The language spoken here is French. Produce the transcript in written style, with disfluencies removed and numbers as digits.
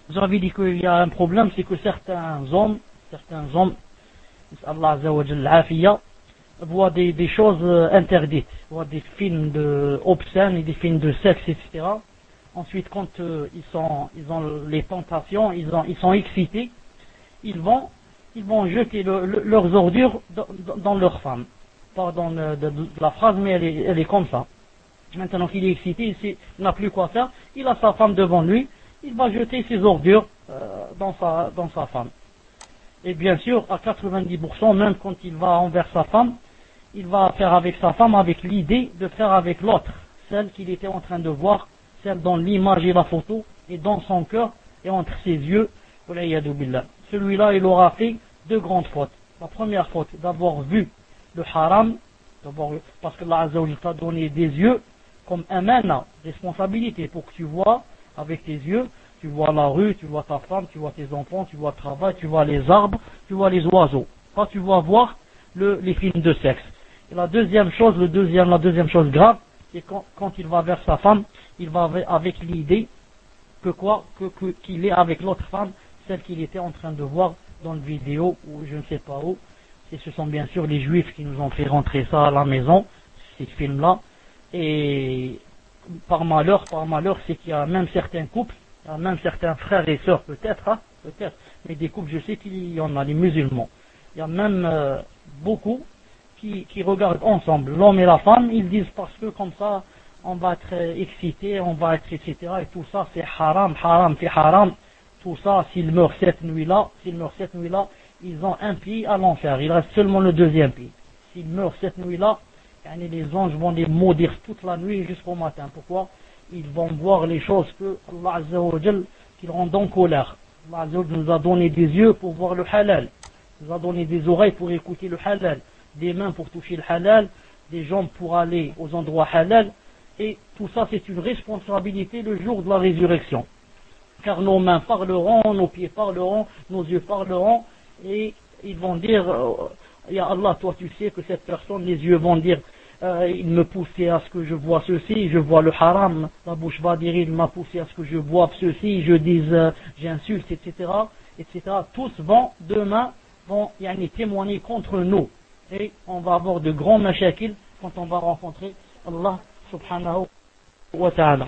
vous avez dit qu'il y a un problème, c'est que certains hommes, Allah Azza wa Jalla Afiya, voient des choses interdites, voient des films obscènes et des films de sexe, etc. Ensuite, quand ils ont les tentations, ils sont excités, ils vont jeter leurs ordures dans leurs femmes. Pardon de la phrase, mais elle est comme ça. Maintenant qu'il est excité, il n'a plus quoi faire, il a sa femme devant lui, il va jeter ses ordures dans sa femme. Et bien sûr, à 90%, même quand il va envers sa femme, il va faire avec sa femme avec l'idée de faire avec l'autre, celle qu'il était en train de voir, celle dont l'image et la photo est dans son cœur et entre ses yeux. Celui-là, il aura fait deux grandes fautes. La première faute, d'avoir vu le haram, parce que Allah Azza wa Jalla t'a donné des yeux comme amana, responsabilité, pour que tu vois avec tes yeux, tu vois la rue, tu vois ta femme, tu vois tes enfants, tu vois le travail, tu vois les arbres, tu vois les oiseaux. Pas tu vas voir les films de sexe. Et la deuxième chose chose grave, c'est quand il va vers sa femme, il va avec l'idée qu'il est avec l'autre femme, celle qu'il était en train de voir dans une vidéo ou je ne sais pas où. Et ce sont bien sûr les juifs qui nous ont fait rentrer ça à la maison, ces films-là. Et par malheur, c'est qu'il y a même certains couples, il y a même certains frères et sœurs peut-être, mais des couples, je sais qu'il y en a, les musulmans. Il y a même beaucoup qui regardent ensemble, l'homme et la femme, ils disent parce que comme ça, on va être excité, on va être etc. Et tout ça, c'est haram, c'est haram. Tout ça, s'ils meurent cette nuit-là, ils ont un pied à l'enfer. Il reste seulement le deuxième pied. S'ils meurent cette nuit-là, les anges vont les maudire toute la nuit jusqu'au matin. Pourquoi? Ils vont voir les choses que Allah Azza wa Jal qui rendent en colère. Allah Azza wa Jal nous a donné des yeux pour voir le halal. Il nous a donné des oreilles pour écouter le halal, des mains pour toucher le halal, des jambes pour aller aux endroits halal. Et tout ça, c'est une responsabilité le jour de la résurrection. Car nos mains parleront, nos pieds parleront, nos yeux parleront, et ils vont dire, Ya Allah, toi tu sais que cette personne, les yeux vont dire, il me poussait à ce que je vois ceci, je vois le haram, la bouche va dire, il m'a poussé à ce que je vois ceci, je dise, j'insulte, etc., etc. Tous demain, vont témoigner contre nous, et on va avoir de grands mashakil quand on va rencontrer Allah subhanahu wa ta'ala.